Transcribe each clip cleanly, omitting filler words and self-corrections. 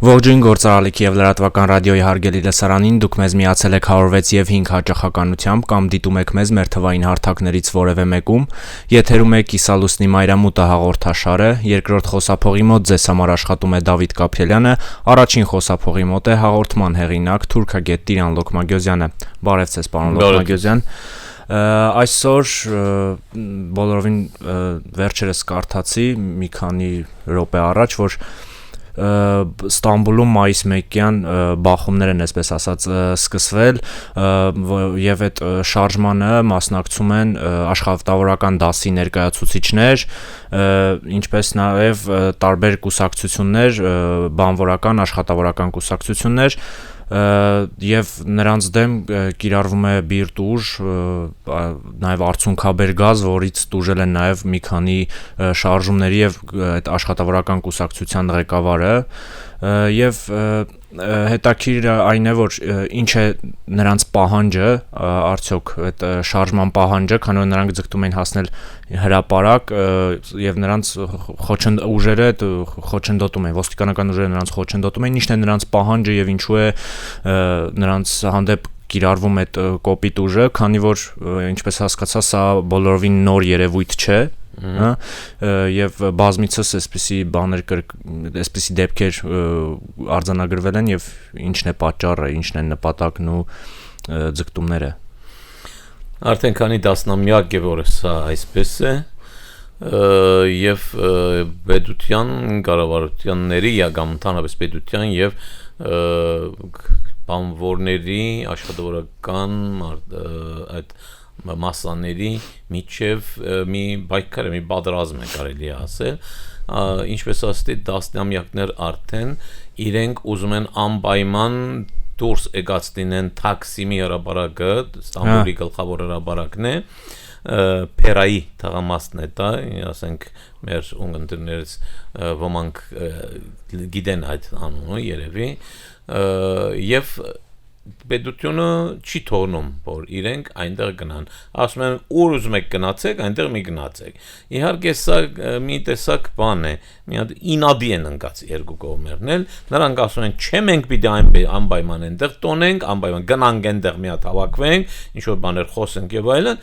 Ողջույն գործարալիքի եւ լրատվական ռադիոյի հարգելի լսարանին, դուք մեզ միացել եք 106 եւ 5 հաճախականությամբ կամ դիտում եք մեզ մեր թվային հարթակներից որևէ մեկում։ Եթերում է Կիսալուսնի մայրամուտը հաղորդաշարը, երկրորդ խոսափողի մոտ ձեզ համար աշխատում է Դավիթ Կապյելյանը, առաջին խոսափողի մոտ է հաղորդման հեղինակ թուրքագետ Տիրան Լոկմագյոզյանը։ Բարև ձեզ, պարոն Լոկմագյոզյան։ Այսօր բոլորովին վերջերս կարդացի մի քանի րոպե առաջ, որ Ստամբուլում մայիս 1-յան բախումներ են, այսպես ասած, սկսվել եւ այդ շարժմանը մասնակցում են աշխատավորական դասի ներկայացուցիչներ, ինչպես նաեւ տարբեր կուսակցություններ, բանվորական, աշխատավորական կուսակցություններ եւ նրանց դեմ կիրառվում է բիրտ ուժ, նաեւ արցունքաբեր գազ, որից տուժել են նաեւ մի քանի շարժումների եւ այդ աշխատավորական կուսակցության ղեկավարը եւ հետաքրիր այն է, որ ինչ է նրանց պահանջը, արդյոք այդ շարժման պահանջը, քանի որ նրանք ձգտում են հասնել հրապարակ եւ նրանց ուժերը խոչընդոտում են, ոստիկանական ուժերը նրանց խոչընդոտում են, ինչն է նրանց պահանջը եւ ինչու է նրանց հանդեպ կիրառվում այդ կոպիտ ուժը, քանի որ ինչպես հասկացա, սա բոլորովին նոր երևույթ չէ, եւ բազմիցս այսպիսի բաներ, այսպիսի դեպքեր արձանագրվել են եւ ինչն է պատճառը, ինչն են նպատակն ու ձգտումները։ Արդեն քանի տասնամյակ է, որ սա այսպես է, եւ պետության կառավարությունների կամ ընդհանրապես պետության եւ բանվորների աշխատավորական այդ մասաների միջև մի պայքար, մի պատերազմ է կարելի ասել, ինչպես ասեցի, տասնամյակներ արդեն իրենք ուզում են անպայման դուրս եկածնեն Թաքսիմի հրապարակը, Ստամբուլի գլխավոր հրապարակն է, Փերայի թղամասն է դա, ասենք մեր ունկնդիրներից ոմանք գիտեն այդ անունը երևի, եւ պետությունը չի թողնում, որ իրենք այնտեղ գնան, ասում են ուր ուզում եք գնացեք, այնտեղ մի գնացեք, իհարկե սա մի տեսակ բան է, մի հատ ինադի են ընկած երկու կողմերն էլ, նրանք ասում են չէ մենք պիտի անպայման այնտեղ տոնենք, անպայման գնանք այնտեղ մի հատ հավաքվենք, ինչ-որ բաներ խոսենք եւ այլն,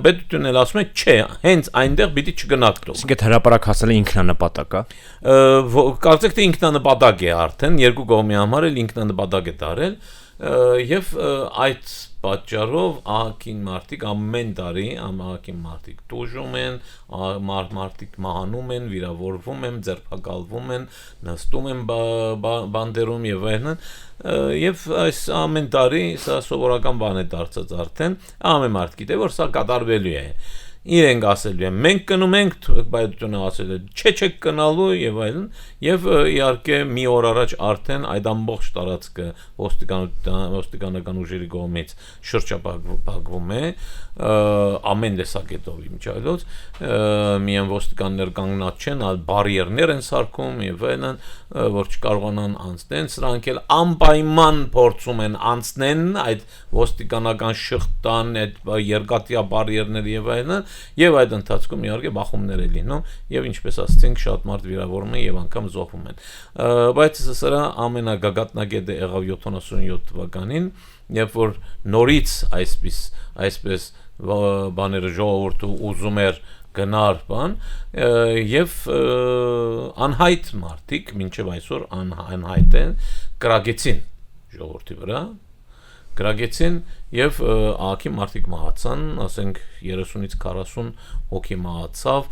պետությունն էլ ասում է չէ, հենց այնտեղ պիտի չգնաք դուք։ Իսկ այդ հրապարակ հասելը ինքնանպատակ է։ Կարծեք թե ինքնանպատակ է արդեն, երկու կողմի համար էլ ինքնանպատակ է դարել եւ այդ պատճառով ահագին մարդիկ ամեն տարի ահագին մարդիկ տուժում են, մարդիկ մահանում են, վիրավորվում են, ձերբակալվում են, նստում են բանդերում եւ այլն, եւ այս ամեն տարի սա սովորական բան է դարձած արդեն, ամեն մարդ գիտե որ սա կատարվելու է։ Իրենք ասելու են մենք գնում ենք, պետությունը ասել է չէ գնալու եւ այլն, եւ իհարկե մի օր առաջ արդեն այդ ամբողջ տարածքը ոստիկանական ուժերի կողմից շրջապատվում է, ամեն տեսակետով իմիջիայլոց, միայն ոստիկաններ կանգնած չեն, այլ բարիերներ են սարքում եւ այլն, որ չկարողանան անցնել, սրանք էլ անպայման փորձում են անցնեն այդ ոստիկանական շղթան, այդ երկաթյա բարիերներ եւ այլն, եւ այդ ընթացքում իհարկե բախումներ է լինում եւ ինչպես ասացինք շատ մարդ վիրավորվում են եւ անգամ զոհվում են, բայց սրա ամենագագաթնակետը եղավ 77 թվականին, երբ որ նորից այսպես բաները ժողովուրդը ուզում էր գնար բան եւ անհայտ մարդիկ մինչեւ այսօր անհայտ են կրակեցին ժողովրդի վրա, կրակեցին եւ ահագի մարդիկ մահացան, ասենք 30-ից 40 հոգի մահացավ,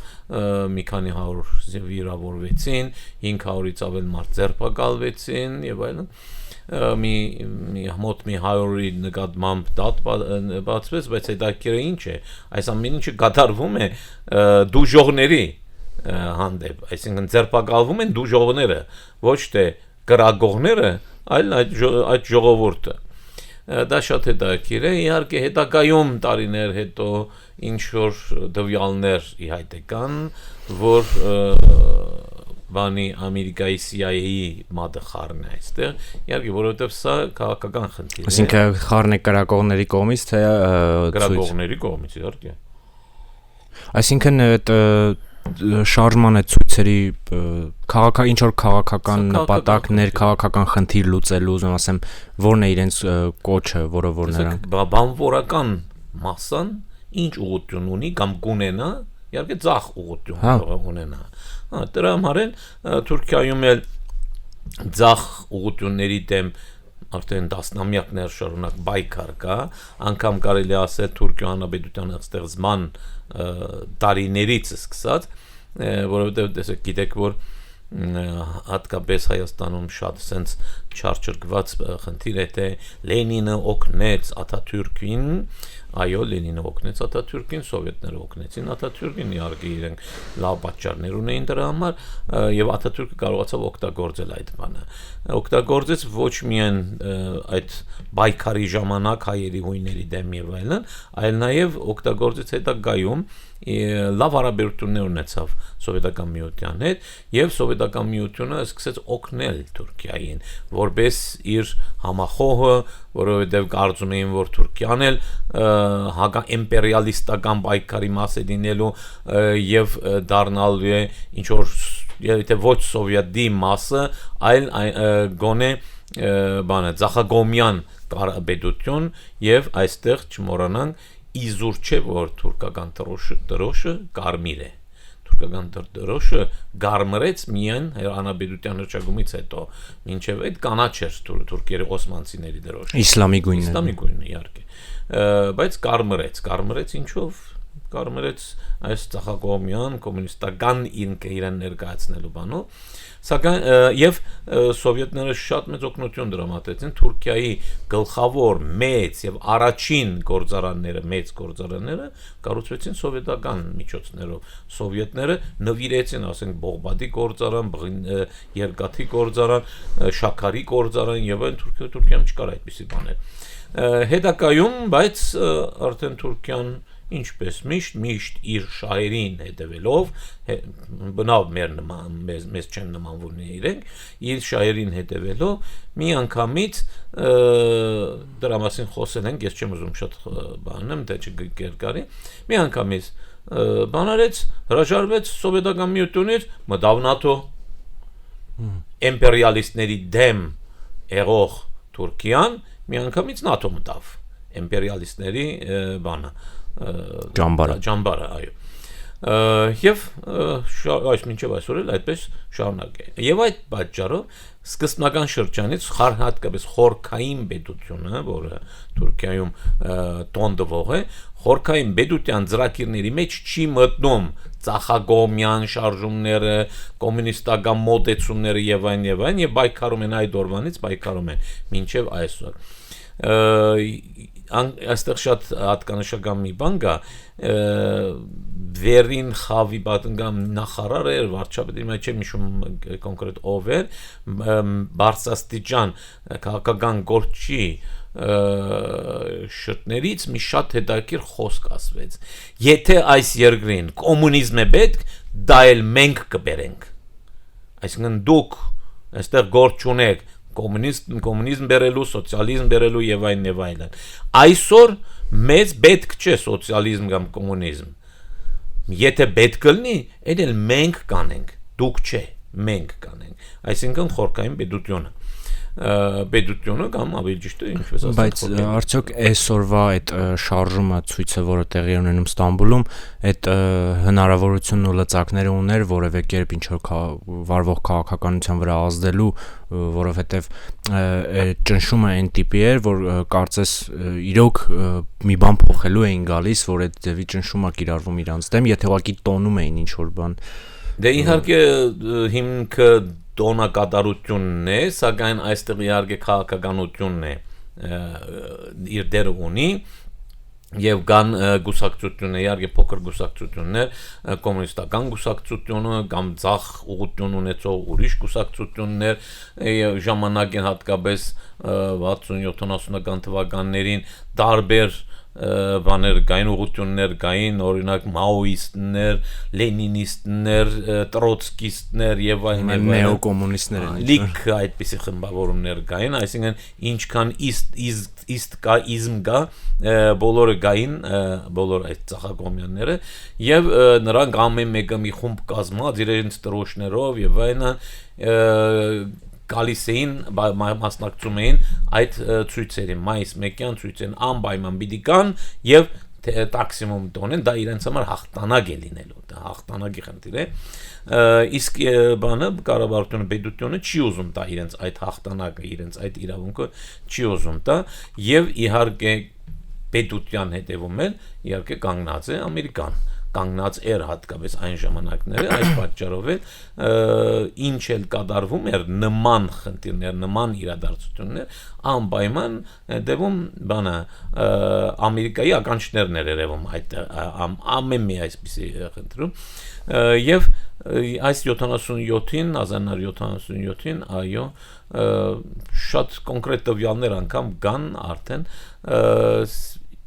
մի քանի 100 վիրավորվեցին, 500-ից ավել մարդ ձերբակալվեցին եւ այլն, մոտ մի 100-ի նկատմամբ դատ բացվեց, բայց հետաքրքիրը ինչ է, այս ամեն ինչը կատարվում է դուժողների հանդեպ, այսինքն ձերբակալվում են դուժողները, ոչ թե կրակողները, այլ այդ ժողովուրդը։ Դա շատ հետաքրքիր է, իհարկե հետագայում տարիներ հետո ինչ-որ տվյալներ ի հայտ եկան, որ բանի Ամերիկայի CIA-ի մատը խառն է այստեղ, իհարկե որովհետև սա քաղաքական խնդիր է։ Այսինքն խառն է կրակողների կողմից, թե կրակողների կողմից, իհարկե։ Այսինքն այդ շարժման այդ ցույցերի ինչ որ քաղաքական նպատակներ, քաղաքական խնդիր լուծելու, ուզում ասեմ, որն է իրենց կոչը, որը որ նրանք բանվորական մասան ինչ ուղղություն ունի կամ կունենա, իհարկե ցախ ուղղություն ունենա։ Դրա համար Թուրքիայում էլ ցախ ուղղությունների դեմ արդեն տասնամյակներ շարունակ բայկար կա, անգամ կարելի ասել Թուրքիա հանրապետության ստեղծման տարիներից սկսած, որովհետև տեսեք գիտեք որ հատկապես Հայաստանում շատ sense չարչրկված խնդիր է թե Լենինը օգնեց Աթաթուրքին, այո Լենինը օգնեց Աթաթուրքին, սովետները օգնեցին Աթաթուրքին, իհարկե իրենք լավ պատճառներ ունեին դրա համար եւ Աթաթուրքը կարողացավ օգտագործել այդ բանը։ Օգտագործեց ոչ միայն այդ բայկարի ժամանակ հայերի հույների դեմ եւ այլն, այլ նաեւ օգտագործեց հետագայում լավ հարաբերություններ ունեցավ սովետական միության հետ եւ սովետական միությունը սկսեց օգնել Թուրքիային որպես իր համախոհը, որովհետեւ կարծում էին որ Թուրքիան էլ հակաիմպերիալիստական բայկարի մաս է լինելու եւ դառնալու է ինչ որ եթե ոչ սովետի մասը, այլ գոնե բանը ցախագոմյան կարապետություն եւ այստեղ չմոռանանք իզուր չէ որ թուրքական դրոշը կարմիր է թուրքական դրոշը գարմրեց միայն հանրապետության հռչակումից հետո մինչև այդ կանաչ էր թուրքերի օսմանցիների դրոշը իսլամի գույնը իհարկե բայց կարմրեց ինչով կարմրեց այս ցախագոմյան կոմունիստական իրեն ներկայացնելու բանով սակայն եւ սովետները շատ մեծ օգնություն դրամատեցին Թուրքիայի գլխավոր մեծ եւ առաջին գործարանները կառուցվեցին սովետական միջոցներով սովետները նվիրեցին ասենք Բողբադի գործարան, Երկաթի գործարան, Շաքարի գործարան եւ այն Թուրքիայում չկար այդպիսի բաներ հետակայում բայց արդեն Թուրքիան ինչպես միշտ իր շահերին հետևելով բնավ մեզ չեն նմանվում իրենք իր շահերին հետևելով մի անգամից դրա մասին խոսել ենք ես չեմ ուզում շատ բանեմ թե չգերգարի մի անգամից բանարեց հրաժարվեց սովետական միությունից մտավ ՆԱՏՕ իմպերիալիստների դեմ եղող Թուրքիան մի անգամից ՆԱՏՕ մտավ իմպերիալիստների բանը Ջամբարը այո եւ այս մինչեւ այսօր էլ այդպես շարունակ է եւ այդ պատճառով սկզբնական շրջանից հատկապես խորքային պետությունը որը Թուրքիայում տոնդվող է խորքային պետության ծրագիրների մեջ չի մտնում ցախագոմյան շարժումները կոմունիստական մոտեցումները եւ այն եւ բայկարում են այդ օրվանից բայկարում են մինչեւ այսօր այստեղ շատ հատկանշական մի բան կա վերին խավի պատգամ նախարար էր վարչապետի մեջ չեմ հիշում կոնկրետ ով էր բարձրաստիճան քաղաքական գործի շտներից մի շատ հետաքրքիր խոսք ասվեց եթե այս երկրին կոմունիզմ է պետք դա էլ մենք կբերենք այսինքն դուք այստեղ գործ չունեք կոմունիզմ բերելու, սոցիալիզմ բերելու եւ այլն։ Այսօր մեզ պետք չէ սոցիալիզմ կամ կոմունիզմ։ Եթե պետք լինի, այլ մենք կանենք, դուք չէ, մենք կանենք։ Այսինքն խորքային պետությունը կամ ավելի ճիշտ է ինչպես ասած բայց արդյոք այսօրվա այդ շարժումը ցույցը որը տեղի ունենում Ստամբուլում այդ հնարավորությունն ու լծակները ուներ որևէ կերպ ինչ որ վարվող քաղաքականության վրա ազդելու որովհետև ճնշումը այն տիպի էր որ կարծես իրոք մի բան փոխելու էին գալիս որ այդ ձևի ճնշումը կիրառվում իրանց դեմ եթե ուղղակի տոնում էին ինչ որ բան դե իհարկե հիմքը տոնակատարությունն է, սակայն այստեղ իհարկե քաղաքականությունն է իր դերը ունի եւ կան գուսակցություններ, իհարկե փոքր գուսակցություններ, կոմունիստական գուսակցությունը կամ ցախ ուղղություն ունեցող ուրիշ գուսակցություններ ժամանակին հատկապես 60-70-ական թվականներին տարբեր բաներ կային, ուղղություններ կային, օրինակ մաոիստներ, լենինիստներ, տրոցկիստներ եւ այլն նեոկոմունիստներ են լիք այդպիսի խմբավորումներ կային, այսինքն ինչքան իստ կա իզմ կա բոլորը կային, բոլոր այդ ցախակոմյանները եւ նրանք ամեն մեկը մի խումբ կազմած իրենց տրոշներով եւ այլն գալիս էին մասնակցում էին այդ ցույցերին մայիս 1-յան ցույցերին անպայման պիտի կան եւ տաքսիմում տոնեն դա իրենց համար հաղթանակ է լինելու դա հաղթանակի խնդիր է իսկ բանը կառավարությունը պետությունը չի ուզում տա իրենց այդ հաղթանակը իրենց այդ իրավունքը չի ուզում տա եւ իհարկե պետության հետևում էլ իհարկե կանգնած է ամերիկան կանգնած էր հատկապես այն ժամանակները այս պատճառով էլ ինչ էլ կատարվում էր նման խնդիրներ նման իրադարձություններ անպայման դեպքում բանը ամերիկայի ականջներն էր երևում այդ ամեն մի այսպիսի խնդրում եւ այս 77-ին 1977-ին այո շատ կոնկրետ տվյալներ անգամ կան արդեն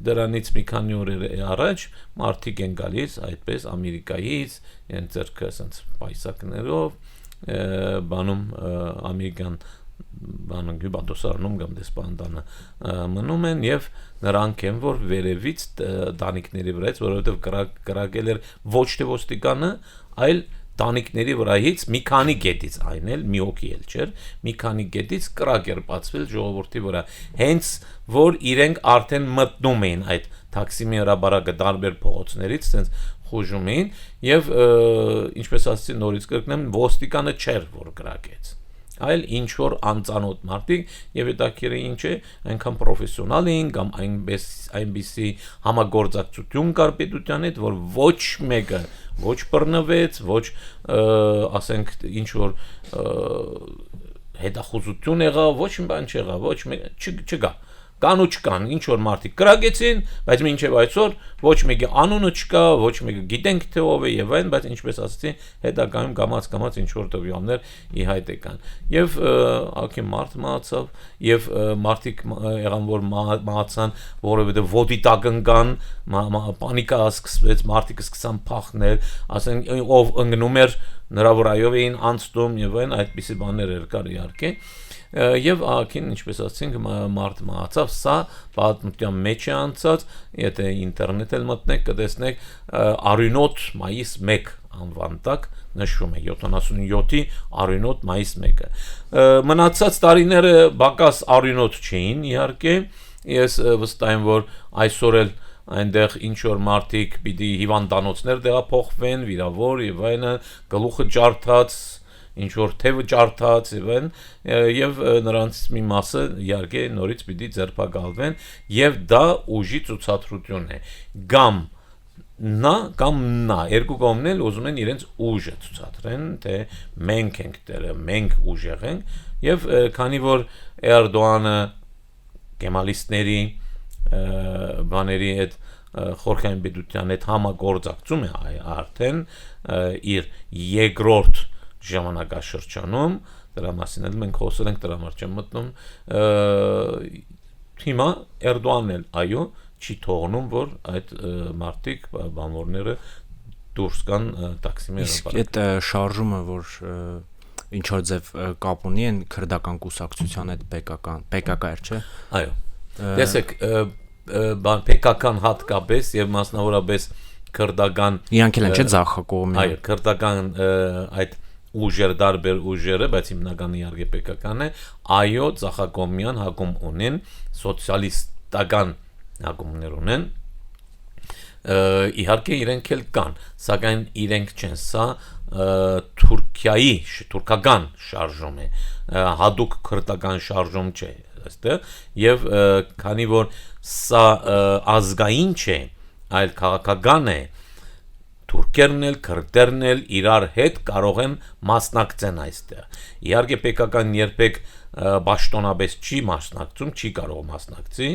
դրանից մի քանի օր առաջ մարդիկ են գալիս այդպես ամերիկայից իրենց ձեռքը ասենց պայսակներով բանում ամերիկան բանում գյուբատոսարնում կամ դեսպանդանը մնում են եւ նրանք են որ վերևից տանիքների վրայից որովհետեւ կրակել էր ոչ թե ոստիկանը այլ տանիքների վրայից մի քանի գետից այն էլ մի հոգի էլ չէր մի քանի գետից կրակ էր բացվել ժողովրդի վրա հենց որ իրենք արդեն մտնում էին այդ տաքսիմի հրաբարակը տարբեր փողոցներից sense խոժում էին եւ ինչպես ասեցի նորից կրկնեմ ոստիկանը չէր որ կրակեց այլ ինչ որ անծանոթ մարդիկ եւ հետաքրքիրը ինչ է այնքան պրոֆեսիոնալ էին կամ այնպիսի համագործակցություն կար պետության հետ որ ոչ մեկը ոչ բռնվեց ոչ ասենք ինչ որ հետախուզություն եղավ ոչ մի բան չեղավ ոչ չկա կան ու չկան ինչ որ մարդիկ կրակեցին բայց մինչև այսօր ոչ մեկի անունը չկա ոչ մեկը գիտենք թե ով է եւ այն բայց ինչպես ասացի հետագայում կամած ինչ որ տվյալներ ի հայտ եկան եւ ակի մարդ մահացավ եւ մարդիկ եղան որ մահացան որովհետեւ ոդի տակ ընկան պանիկա սկսվեց մարդիկ սկսան փախնել ասենք ով ընկնում էր նրա վրայով էին անցնում եւ այն այդպիսի բաներ էր կար իհարկե եւ ակին ինչպես ասացինք մարդ մահացավ սա պատմության մեջ է անցած եթե ինտերնետ էլ մտնեք կտեսնեք արյունոտ մայիս 1 անվան տակ նշվում է 77-ի արյունոտ մայիս 1-ը մնացած տարիները բակաս արյունոտ չէին իհարկե ես վստահ եմ որ այսօր էլ այնտեղ ինչ որ մարդիկ պիտի հիվանդանոցներ տեղափոխվեն վիրավոր եւ այլն գլուխը ջարդած ինչ որ թևը ջարդած եւ նրանց մի մասը իհարկե նորից պիտի ձերբակալվեն եւ դա ուժի ցուցադրություն է կամ նա երկու կողմն էլ ուզում են իրենց ուժը ցուցադրեն թե մենք ենք դերը մենք ուժեղ ենք եւ քանի որ Էրդողանը կեմալիստների բաների հետ խորհրդային պետության հետ համագործակցում է արդեն իր երկրորդ ժամանակաշրջանում դրա մասին էլ մենք խոսել ենք դրա համար չեմ մտնում հիմա Էրդողանն էլ այո չի թողնում որ այդ մարտիկ բանվորները դուրս կան տաքսիմի իսկ այդ շարժումը որ ինչ որ ձև կապ ունի են քրդական կուսակցության հետ PKK էր չէ այո տեսեք PKK-ն հատկապես եւ մասնավորապես քրդական իրանք էլ են չէ ձախակողմի այո քրդական այդ ուժեր դարբեր ուժերը, բայց հիմնականը իհարկե PKK-ն է, այո, ցախակոմյան հակում ունեն, սոցիալիստական հակումներ ունեն, իհարկե իրենք էլ կան, սակայն իրենք չեն, սա Թուրքիայի թուրքական շարժում է, հատուկ քրդական շարժում չէ, այստեղ, եւ քանի որ սա ազգային չէ, այլ քաղաքական է, թուրքերն էլ, քրդերն էլ իրար հետ կարող են մասնակցեն այստեղ։ Իհարկե PKK-ն երբեք պաշտոնապես չի մասնակցում, չի կարող մասնակցի,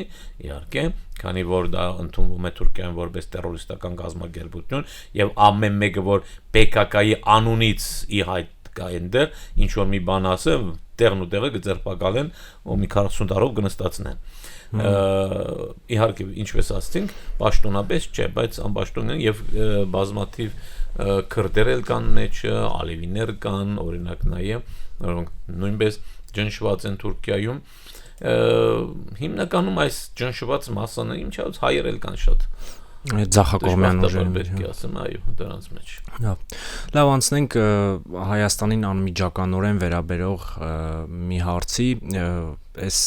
իհարկե, քանի որ դա ընդունվում է Թուրքիայում որպես տերորիստական կազմակերպություն եւ ամեն մեկը որ PKK-ի անունից ի հայտ կա այնտեղ, ինչ որ մի բան ասը, տեղն ու տեղը գծերպակալեն ու մի 40 տարով կնստածնեն իհարկե ինչպես ասցինք պաշտոնապես չէ բայց անպաշտոնեն եւ բազմաթիվ քրդեր կան մեջը ալևիներ կան օրինակ նաեւ որոնք նույնպես ճնշված են Թուրքիայում հիմնականում այս ճնշված մասանը ինչա հայեր կան շատ Ձախակողմյան ուժեր ասեմ այո դրանց մեջ լավ անցնենք Հայաստանին անմիջականորեն վերաբերող մի հարցի այս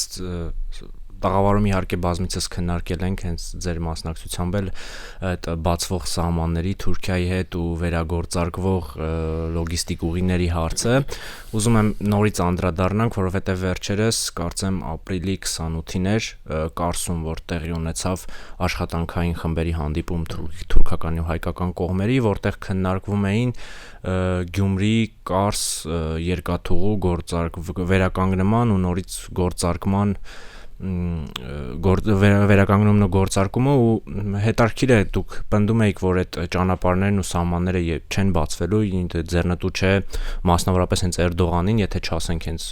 Տաղավարում իհարկե բազմիցս քննարկել ենք հենց ձեր մասնակցությամբ էլ այդ բացվող սահմանների Թուրքիայի հետ ու վերագործարկվող լոգիստիկ ուղիների հարցը ուզում եմ նորից անդրադառնանք որովհետև վերջերս կարծեմ ապրիլի 28-ին էր Կարսում որ տեղի ունեցավ աշխատանքային խմբերի հանդիպում թուրքական ու հայկական կողմերի որտեղ քննարկվում էին Գյումրի Կարս երկաթուղու վերականգնման ու նորից գործարկման վերականգնումն ու գործարկումը ու հետարքիր է դուք պնդում եք որ այդ ճանապարհներն ու սահմանները չեն բացվելու ձեռնտու չէ մասնավորապես հենց Էրդողանին եթե չասենք հենց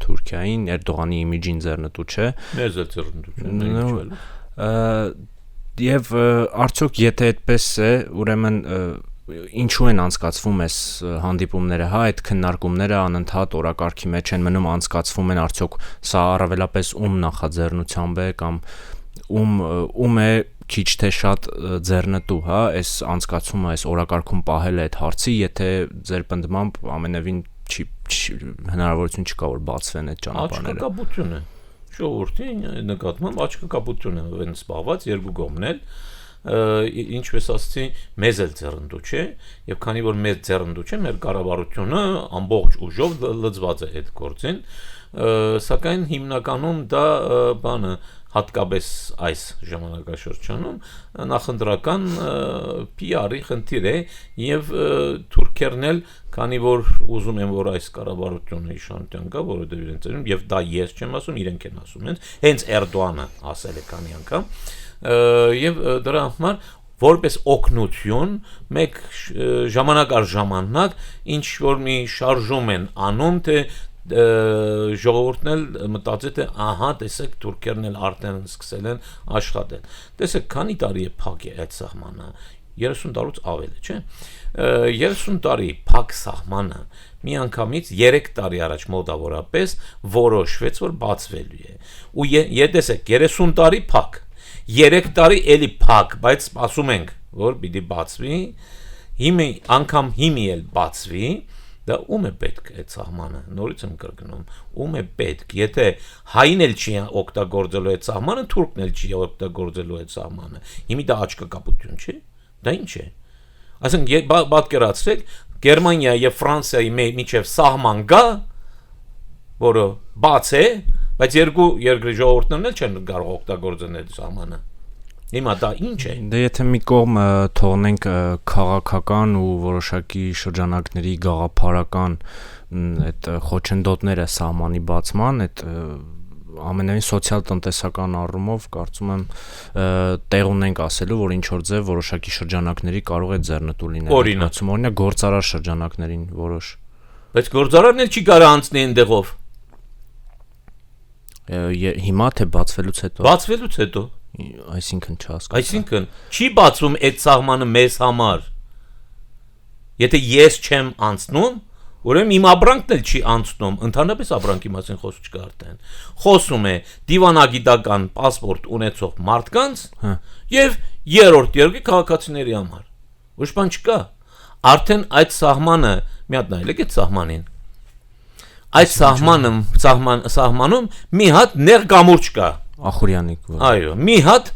Թուրքիային Էրդողանի իմիջին ձեռնտու չէ մեզ էլ ձեռնտու չէ եւ արդյոք եթե այդպես է ուրեմն ինչու են անցկացվում այս հանդիպումները, հա, այդ քննարկումները անընդհատ օրակարգի մեջ են մնում անցկացվում են արդյոք սա առավելապես նախաձեռնությամբ է կամ ում է քիչ թե շատ ձեռնտու, հա, այս անցկացումը, այս օրակարգում պահել է այդ հարցի, եթե ձեր պնդմամբ ամենևին հնարավորություն չկա որ բացվեն այդ ճանապարհները։ Աչքակապություն է։ Ժողովրդի նկատմամբ աչքակապություն է վեն սպառված երկու կողմն էլ ինչպես ասացի մեզ էլ ձեռնտու չէ եւ քանի որ մեզ ձեռնտու չէ մեր կառավարությունը ամբողջ ուժով լծված է այդ գործին սակայն հիմնականում դա բանը հատկապես այս ժամանակաշրջանում նախընտրական PR-ի խնդիր է եւ թուրքերն էլ քանի որ ուզում են որ այս կառավարությունը իշխանության գա որովհետեւ իրենց եւ դա ես չեմ ասում իրենք են ասում հենց Էրդողանը ասել է քանի անգամ եւ դրա համար որպես օգնություն մեկ ժամանակ առ ժամանակ ինչ որ մի շարժում են անում թե ժողովուրդն էլ մտածի թե ահա տեսեք թուրքերն էլ արդեն սկսել են աշխատել տեսեք քանի տարի է փակ է այդ սահմանը 30 տարուց ավել է չէ 30 տարի փակ սահմանը միանգամից 3 տարի առաջ մոտավորապես որոշվեց որ բացվելու է ու տեսեք 30 տարի փակ 3 տարի էլի փակ, բայց ասում ենք, որ պիտի բացվի, անգամ հիմի էլ բացվի, դա ում է պետք այդ սահմանը, նորից եմ կրկնում, ում է պետք, եթե հայն էլ չի օգտագործելու այդ սահմանը, թուրքն էլ չի օգտագործելու այդ սահմանը, հիմի դա աչքակապություն չի, դա ինչ է, ասենք պատկերացրեք, Գերմանիա և Ֆրանսիայի միջև սահման գա, որը բաց է, բայց երկու երկրի ժողովուրդներն էլ չեն կարող օգտագործել այդ սահմանը։ Հիմա դա ինչ է։ Դե եթե մի կողմ թողնենք քաղաքական ու որոշակի շրջանակների գաղափարական այդ խոչընդոտները սահմանի բացման, այդ ամենևին սոցիալ-տնտեսական առումով կարծում եմ տեղ ունենք ասելու, որ ինչ որ ձև որոշակի շրջանակների կարող է ձեռնտու լինել։ Օրինակ գործարար շրջանակներին որոշ։ Բայց գործարարն էլ չի կարող անցնել այնտեղով։ Հիմա թե բացվելուց հետո։ Բացվելուց հետո։ Այսինքն չհասկացա։ Այսինքն չի բացում այդ սահմանը մեզ համար։ Եթե ես չեմ անցնում, ուրեմն իմ ապրանքն էլ չի անցնում, ընդհանրապես ապրանքի մասին խոսք չկա արդեն։ Խոսում է դիվանագիտական паспорт ունեցող մարդկանց եւ երրորդ երկրի քաղաքացիների համար։ Ոչ բան չկա։ Արդեն այդ սահմանը, մի հատ նայեք այդ սահմանին։ Այդ սահմանում մի հատ ներգամուրջ կա Ախուրյանիկ այո մի հատ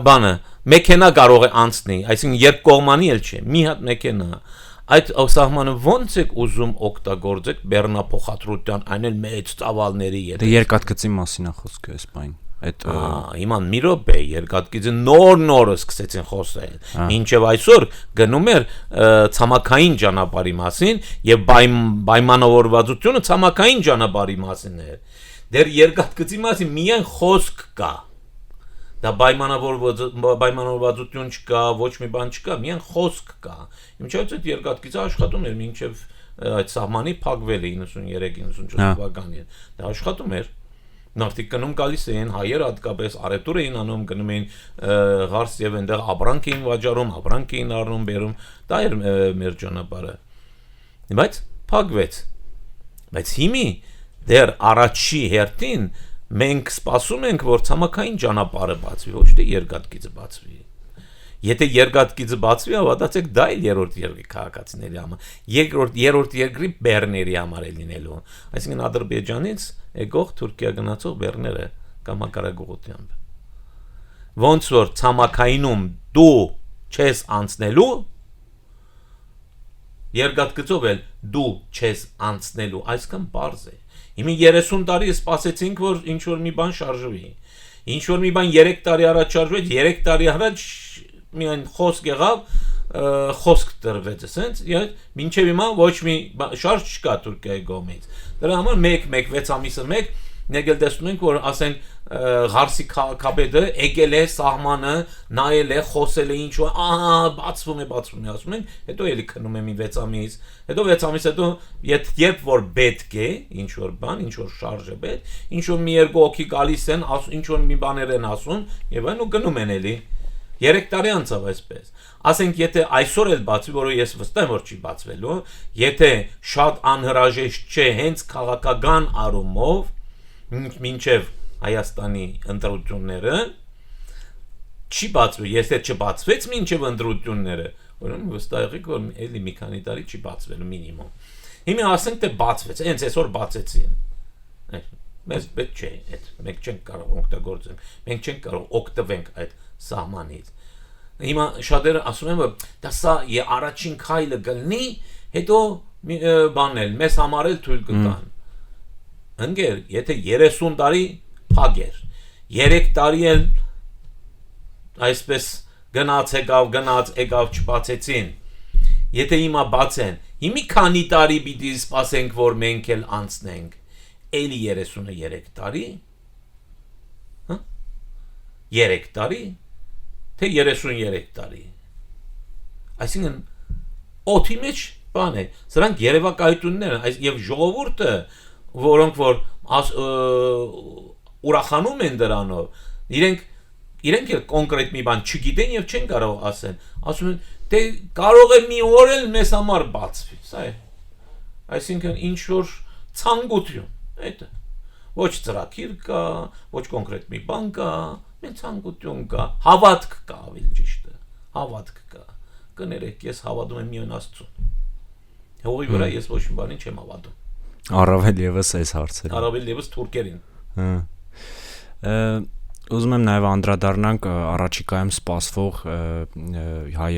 բանը մեքենա կարող է անցնի այսինքն երկկողմանի էլ չէ մի հատ մեքենա այդ սահմանը ոնց է ուզում օգտագործեք բեռնափոխադրության այն էլ մեծ ծավալների եթե երկաթգծի մասին է խոսքը այս բան այդ հիմա մի րոպե երկաթգիծը նոր սկսեցին խոսել ինչեւ այսօր գնում էր ցամաքային ճանապարհի մասին եւ պայմանավորվածությունը ցամաքային ճանապարհի մասին էր դեռ երկաթգծի մասին միայն խոսք կա դա պայմանավորվածություն չկա ոչ մի բան չկա միայն խոսք կա ինչու՞ այդ երկաթգիծը աշխատում էր մինչեւ այդ սահմանի փակվել է 93-94 թվականին դա աշխատում էր Նավթիկ գնում գալիս էին հայերը հատկապես արետուր էին անում գնում էին Ղարս եւ այնտեղ ապրանք էին վաճառում ապրանք էին առնում բերում դա էր մեր ճանապարհը բայց փակվեց բայց հիմի դեռ առաջի հերթին մենք սպասում ենք որ ցամաքային ճանապարհը բացվի ոչ թե երկաթգիծը բացվի Եթե երկաթգիծը բացվի, հավատացեք, դա էլ երրորդ երկրի քաղաքացիների համար, երրորդ երկրի բեռների համար է լինելու։ Այսինքն Ադրբեջանից եկող Թուրքիա գնացող բեռները կամ հակառակողությամբ։ Ոնց որ ցամաքայինում դու չես անցնելու, երկաթգծով էլ դու չես անցնելու, այսքան པարզ է։ Հիմա 30 տարի սպասեցինք, որ ինչ որ մի բան շարժվի։ Ինչ որ մի բան 3 տարի առաջ շարժվեց, 3 տարի առաջ միայն խոսք եղավ, խոսք տրվեց, ասենց, մինչև հիմա ոչ մի շարժ չկա Թուրքիայի կողմից։ Դրա համար 6 ամիսը 1 Նեգել տեսնում ենք, որ ասենք Ղարսի քաղաքապետը եկել է սահմանը, նայել է, խոսել է ինչ-որ, բացվում է, ասում են, հետո էլի քնում է մի 6 ամիս, հետո 6 ամիս հետո երբ որ պետք է, ինչ-որ բան, ինչ-որ շարժ է պետք, ինչ-որ մի երկու հոգի գալիս են, ինչ-որ մի բաներ են ասում, եւ այն ու գնում են էլի 3 տարի անցավ այսպես։ Ասենք եթե այսօր էլ բացվի, որը ես վստահ եմ որ չի բացվելու, եթե շատ անհրաժեշտ չէ հենց քաղաքական առումով մինչև Հայաստանի ընտրությունները չի բացվի, եթե չբացվեց մինչև ընտրությունները, ուրեմն վստահ եղեք որ էլի մի քանի տարի չի բացվելու մինիմում։ Հիմա ասենք թե բացվեց, հենց այսօր բացեցին։ Մեզ պետք չէ, այդ մենք չենք կարող օգտագործենք, մենք չենք կարող օգտվենք այդ սահմանից։ Հիմա շատերը ասում են որ դա սա առաջին քայլը կլինի, հետո բանել, մեզ համար էլ թույլ կտան։ Ընկեր, եթե 30 տարի փագեր, 3 տարի էլ այսպես գնաց եկավ չբացեցին։ Եթե հիմա բացեն, հիմի քանի տարի պիտի սպասենք որ մենք էլ անցնենք։ Էլի 33 տարի։ 3 տարի թե 33 տարի։ Այսինքն օդի մեջ բան է։ Սրանք երևակայություններ են, եւ ժողովուրդը, որոնք որ ուրախանում են դրանով, իրենք էլ կոնկրետ մի բան չգիտեն եւ չեն կարող ասեն։ Ասում են, դե կարող է մի օր էլ մեզ համար բացվի, սա է։ Այսինքն ինչ որ ցանկություն, այդ ոչ ծրագիր կա, ոչ կոնկրետ մի բան կա, մի ցանկություն կա, հավատք կա, ավելի ճիշտ է, հավատք կա։ Կներեք, ես հավատում եմ միայն Աստծուն։ Հողի վրա ես ոչ մի բանի չեմ հավատում։ Առավել եւս այս հարցերը։ Առավել եւս թուրքերին։ Ուզում եմ նաև անդրադառնանք առաջիկայում սպասվող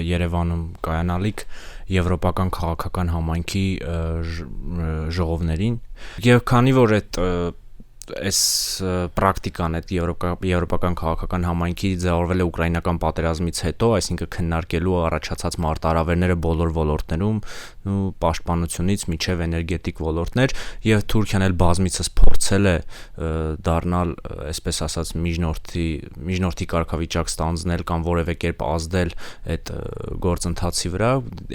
Երևանում կայանալիք եվրոպական քաղաքական համայնքի ժողովներին եւ քանի որ այս պրակտիկան այդ եվրոպական քաղաքական համայնքի ձևավորվել է ուկրաինական պատերազմից հետո, այսինքն քննարկելու առաջացած մարտահրավերները բոլոր ոլորտներում, պաշտպանությունից մինչև էներգետիկ ոլորտներ, եւ Թուրքիան էլ բազմիցս փորձել է դառնալ, այսպես ասած, միջնորդի կարգավիճակ ստանձնել կամ որևէ կերպ ազդել այդ գործընթացի վրա,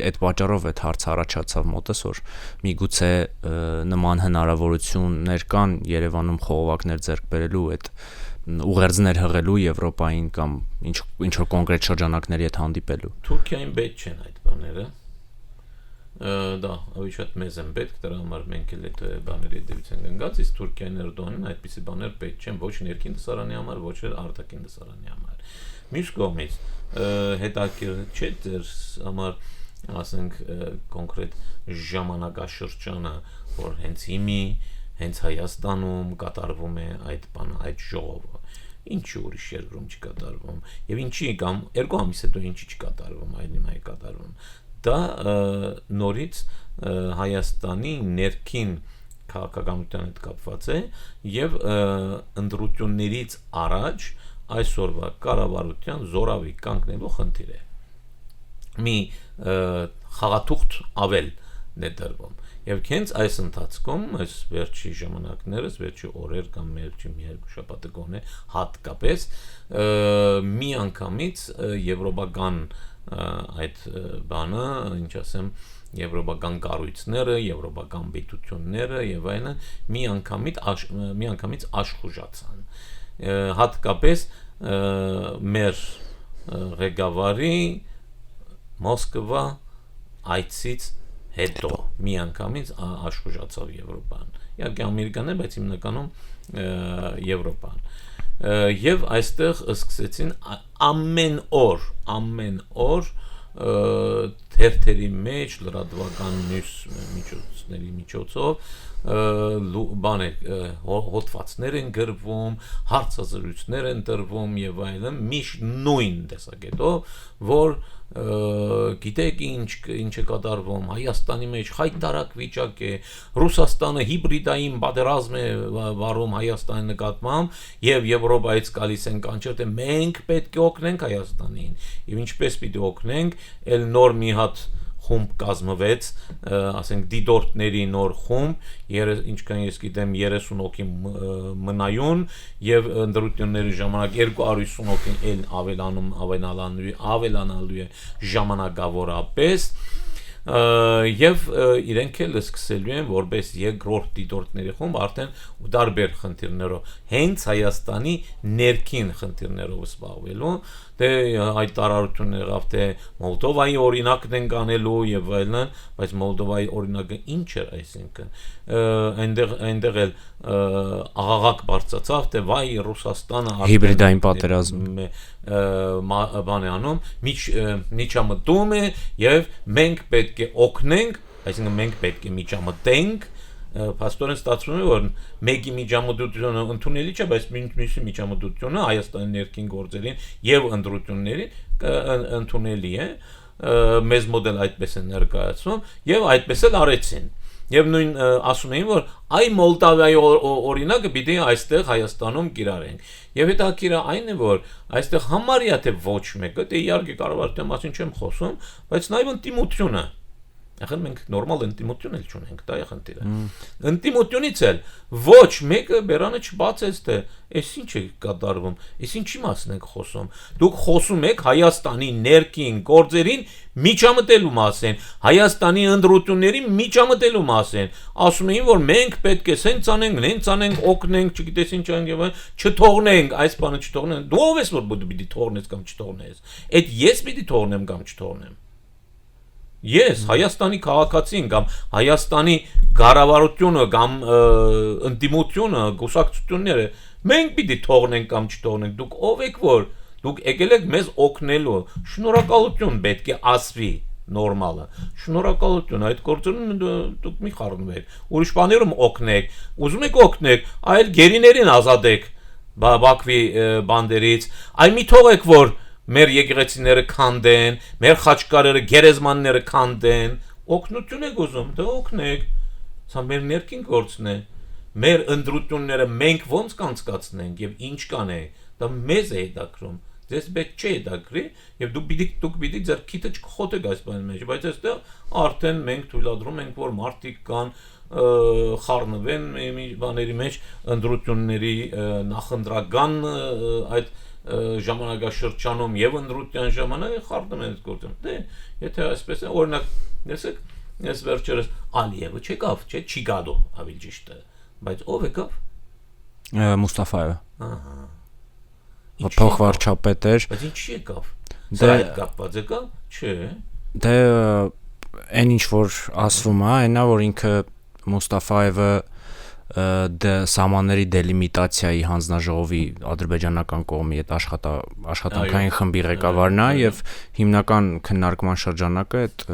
այդ պատճառով այդ հարցը առաջացավ մոտս, որ միգուցե նման հնարավորություններ կան Երևանում խողովակներ ձեռք բերելու այդ ուղերձներ հղելու Եվրոպային կամ ինչ որ կոնկրետ շրջանակների հետ հանդիպելու։ Թուրքիային պետք չեն այդ բաները։ Դա ավելի շատ մեզ են պետք, դրա համար մենք էլ այդ բաների դեպից ենք ընկած, իսկ Թուրքիային Էրդողանին այդպիսի բաներ պետք չեն ոչ ներքին դասարանի համար, ոչ էլ արտաքին դասարանի համար։ Մյուս կողմից հետաքրքիր չէ դեր համար ասենք կոնկրետ ժամանակաշրջանը, որ հենց հիմի հենց Հայաստանում կատարվում է այդ բանը, այդ ժողովը։ Ինչի ուրիշ երկրում չկատարվում եւ ինչի կամ 2 ամիս հետո ինչի չկատարվում, այլ հիմա է կատարվում։ Դա նորից Հայաստանի ներքին քաղաքականության հետ կապված է եւ ընտրություններից առաջ այսօրվա կառավարության զորավի կանգնելու խնդիր է։ Մի խաղաթուղթ ավել ներդրվում եւ հենց այս ընթացքում այս վերջի ժամանակներս վերջի օրեր կամ վերջի մի երկու շաբաթը գոնե հատկապես մի անգամից եվրոպական այդ բանը, ինչ ասեմ, եվրոպական կառույցները, եվրոպական պետությունները եւ այլն միանգամից աշխուժացան։ Հատկապես մեր ղեկավարի Մոսկվա այցից հետո միանգամից աշխուժացավ Եվրոպան։ Իհարկե Ամերիկան է, բայց հիմնականում Եվրոպան։ Եվ այստեղ սկսեցին ամեն օր թերթերի մեջ լրատվական մյուս միջոցների միջոցով հոդվածներ են գրվում, հարցազրույցներ են տրվում եւ այլն, միշտ նույն տեսակետով, որ գիտեք ինչ է կատարվում Հայաստանի մեջ խայտարակ վիճակ է, Ռուսաստանը հիբրիդային պատերազմ է վարում Հայաստանի նկատմամբ եւ Եվրոպայից գալիս են կանչել թե մենք պետք է օգնենք Հայաստանին եւ ինչպես պիտի օգնենք, ել նոր մի հատ խումբ կազմվեց, ասենք դիտորդների նոր խումբ, ինչքան ես գիտեմ 30 հոգի մնայուն եւ ընդրությունների ժամանակ 250 հոգին ավելանալու է ժամանակավորապես եւ իրենք էլ սկսելու են որպես երկրորդ դիտորդների խումբ արդեն դարբեր խնդիրներով հենց Հայաստանի ներքին խնդիրներով զբաղվելու դե այդ տարարությունն եղավ թե Մոլդովայի օրինակն են կանելու եւ այլն, բայց Մոլդովայի օրինակը ինչ էր, այսինքն այնտեղ էլ աղաղակ բարձրացավ թե վայ Ռուսաստանը հիբրիդային պատերազմ բան է անում, միջամտում է եւ մենք պետք է օգնենք, այսինքն մենք պետք է միջամտենք Պաստորեն ստացվում է որ մեկի միջամտությունը ընդունելի չէ, բայց մյուսի միջամտությունը Հայաստանի ներքին գործերին եւ ընդրություններին ընդունելի է, մեզ մոդել այդպես են ներկայացնում եւ այդպես էլ արեցին։ Եվ նույն ասում էին որ այ Մոլդովայի օրինակը պիտի այստեղ Հայաստանում կիրառենք։ Եվ հետաքրքիրը այն է որ այստեղ համարյա թե ոչ մեկը, դե իհարկե կարող է դեմ մասին չեմ խոսում, բայց նաեւ ինտիմությունը Ախր մենք նորմալ ինտիմություն էլ չունենք, դա է խնդիրը։ Ինտիմությունից էլ ոչ մեկը բերանը չբացեց թե այս ինչ է կատարվում, այս ինչի մասն ենք խոսում։ Դուք խոսում եք Հայաստանի ներքին գործերին միջամտելու մասին, Հայաստանի ընդրությունների միջամտելու մասին։ Ասում էին որ մենք պետք է սենց անենք, օգնենք, չգիտես ինչ անենք, չթողնենք, այս բանը չթողնենք։ Դու ով ես որ դու պիտի թողնես կամ չթողնես։ Այդ ես պիտի թողնեմ կամ չթողնեմ։ Ես Հայաստանի քաղաքացին կամ Հայաստանի կառավարությունը կամ ընդդիմությունը, գուսակցությունները մենք պիտի թողնենք կամ չթողնենք, դուք ով եք որ դուք եկել եք մեզ օգնելու, շնորհակալություն պետք է ասվի նորմալը, շնորհակալություն, այդ գործում դուք մի խառնվեք, ուրիշ բաներում օգնեք, ուզում եք օգնեք, այլ գերիներին ազատեք Բաքվի բանդերից, այ մի թողեք որ մեր եկեղեցիները քանդեն, մեր խաչկարերը, գերեզմանները քանդեն, օգնություն եք ուզում, դե օգնեք։ Սա մեր ներքին գործն է։ Մեր ընդրությունները մենք ոնց կանցկացնենք եւ ինչ կանենք, դա մեզ է հետաքրում։ Ձեզ պետք չէ հետաքրի եւ դուք պիտի ձեր քիթը չխոթեք այս բանի մեջ, բայց այստեղ արդեն մենք թույլատրում ենք, որ մարդիկ կան խառնվեն բաների մեջ ընդրությունների նախընտրական այդ ժամանակաշրջանում եւ ընդրության ժամանակ խառնում են այդ գործը։ Դե եթե այսպես է օրինակ տեսեք, ես վերջերս Ալիևը չեկավ, չի գալու ավելի ճիշտ է, բայց ով եկավ։ Մուստաֆայը։ Ահա։ Փոխվարչապետ էր։ Բայց ինչ եկավ։ Դա կապված եկավ, չէ։ Դե այն ինչ որ ասվում է, այնա որ ինքը Մուստաֆայևը սահմանների դելիմիտացիայի հանձնաժողովի ադրբեջանական կողմի այդ աշխատանքային խմբի ղեկավարն է եւ հիմնական քննարկման շրջանակը այդ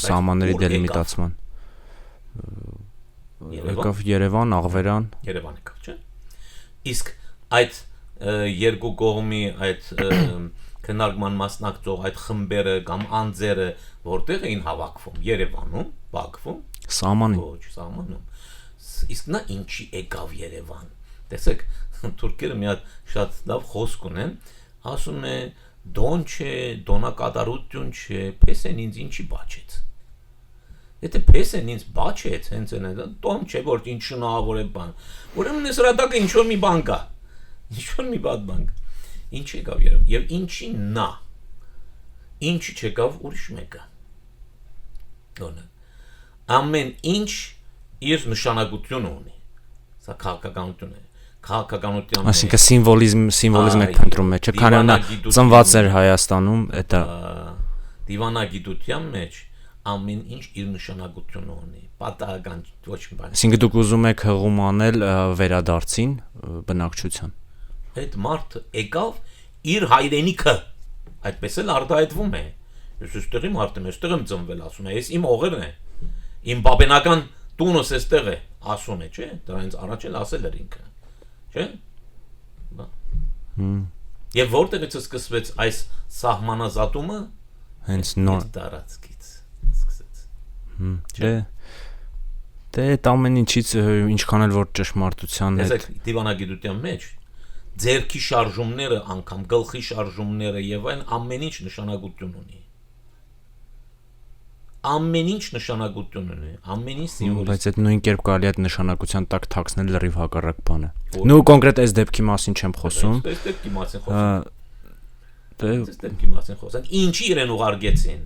սահմանների դելիմիտացման եկավ Երևան, Աղվերան եկավ, չէ՞։ Իսկ այդ երկու կողմի այդ քննարկման մասնակցող այդ խմբերը կամ անձերը որտեղ էին հավաքվում Երևանում, Բաքվում, սահմանին։ Ոչ, սահմանում։ Իսկ նա ինչի եկավ Երևան։ Տեսեք, թուրքերը մի հատ շատ լավ խոսք ունեն, ասում է դոն չէ, դոնակատարություն չէ, փեսեն ինձ ինչի բաչեց։ Եթե փեսեն ինձ բաչեց, հենց այն է, դոն չէ, որ ինչ շնորհավոր է բան։ Ուրեմն այս ռադակը ինչ որ մի բան կա։ Ինչ որ մի բան կա։ Ինչ եկավ Երևան եւ ինչի նա։ ինչի չեկավ ուրիշ մեկը։ Ամեն ինչ իր նշանակություն ունի։ Սա քաղաքականություն է։ Քաղաքականության Այսինքն սիմվոլիզմ եք փնտրում է, չէ՞, քանի նա ծնված էր Հայաստանում, դա դիվանագիտության մեջ ամեն ինչ իր նշանակություն ունի, պատահական ոչ մի բան։ Այսինքն դուք ուզում եք հղում անել վերադարձին բնակչության։ Այդ մարդը եկավ իր հայրենիքը, այդպես էլ արտահայտվում է։ Ես այստեղի մարդ եմ, այստեղ եմ ծնվել, ասում է, ես իմ հողերն է, իմ բաբենական տունս այստեղ է, ասում է, չէ՞, դրանից առաջ էլ ասել էր ինքը, չէ՞։ Եվ որտեղից սկսվեց այս սահմանազատումը, հենց նոր տարածքից սկսեց։ Դե այդ ամեն ինչից ինչքան էլ որ ճշմարտության հետ դիվանագիտության մեջ ձերքի շարժումները, անգամ գլխի շարժումները եւ այն ամեն ինչ նշանակություն ունի։ Ամեն ինչ նշանակություն ունի, ամեն ինչ սիմվոլ։ Բայց այդ նույն կերպ կարելի է այդ նշանակության տակ թաքցնել լրիվ հակառակ բանը։ Նու կոնկրետ այս դեպքի մասին չեմ խոսում։ Այս դեպքի մասին խոսում։ Այս դեպքի մասին խոսանք։ Ինչի իրեն ուղարկեցին,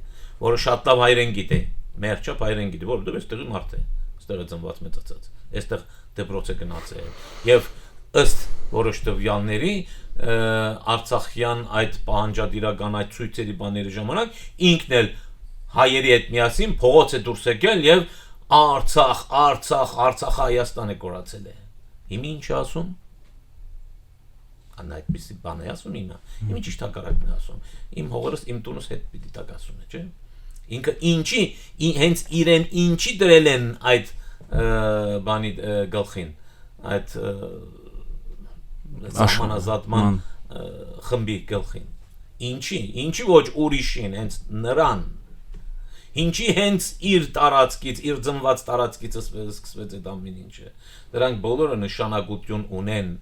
որը շատ լավ հայերեն գիտե, մերճապ հայերեն գիտե, որովհետեւ այստեղի մարդ է, այստեղ է ծնված մեծացած, այստեղ դեպրոց է գնացել։ Եվ ըստ որոշ տվյալների Արցախյան այդ պահանջադիրական այդ ցույցերի բաների ժամանակ ինքն էլ հայերի հետ միասին փողոց է դուրս եկել եւ Արցախ Հայաստան է կորացել է։ Հիմա ինչ ասում։ Անա այդպեսի բան է ասում ինա։ Հիմա ճիշտ հակառակն է ասում։ Իմ հողերս իմ տունս հետ պիտի տակ ասում է, չէ՞։ Ինքը ինչի հենց իրեն ինչի դրել են այդ բանի գլխին, այդ սահմանազատման խմբի գլխին։ Ինչի ոչ ուրիշին, հենց նրան։ Ինչի հենց իր տարածքից, իր ծնված տարածքից սկսվեց այդ ամեն ինչը։ Դրանք բոլորը նշանակություն ունեն,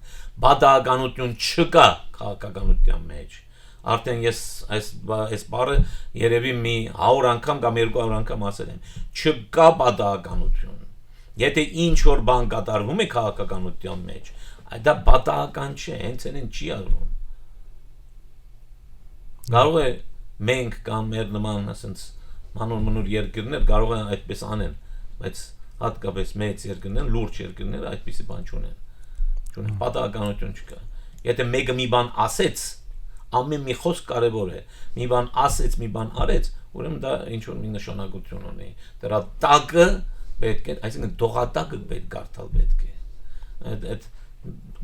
բադականություն չկա քաղաքականության մեջ։ Արդեն ես այս բառը երևի մի 100 անգամ կամ 200 անգամ ասել եմ։ Չկա բադականություն։ Եթե ինչ որ բան կատարվում է քաղաքականության մեջ, դա բադական չէ, հենց այն չի արվում։ Կարող է մենք կամ մեր նման ասենց մանուր երկրներ կարող են այդպես անեն, բայց հատկապես մեծ երկրներ, լուրջ երկրներ այդպիսի բան չունեն։ Չունեն, պատահականություն չկա։ Եթե մեկը մի բան ասեց, ամեն մի խոսք կարևոր է։ Մի բան ասեց, մի բան արեց, ուրեմն դա ինչ որ մի նշանակություն ունի։ Դրա տակը պետք է, այսինքն դողատակը պետք կարդալ պետք է։ Այդ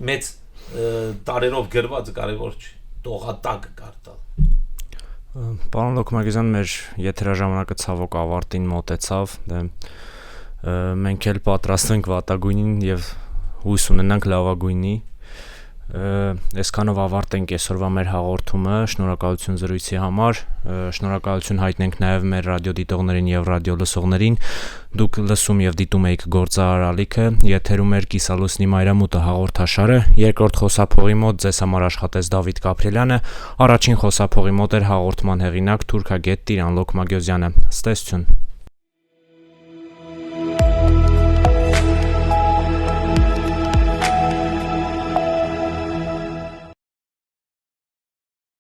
մեծ տարերով գրված կարևոր չէ, դողատակը կարդալ։ Պարոն Լոկմագեզյան, մեր եթերաժամանակը ցավոք ավարտին մոտեցավ, մենք էլ պատրաստ ենք վատագույնին եւ հույս ունենանք լավագույնի։ Այսքանով ավարտենք այսօրվա մեր հաղորդումը, շնորհակալություն զրույցի համար, շնորհակալություն հայտնենք նաեւ մեր ռադիոդիտողներին եւ ռադիոլսողներին։ Դուք լսում եւ դիտում եք Գործարար ալիքը, եթերում էր Կիսալուսնի մայրամուտը հաղորդաշարը, երկրորդ խոսափողի մոտ ձեզ համար աշխատեց Դավիթ Գաբրիելյանը, առաջին խոսափողի մոտ էր հաղորդման հեղինակ թուրքագետ Տիրան Լոկմագեզյանը։ Ստեսություն։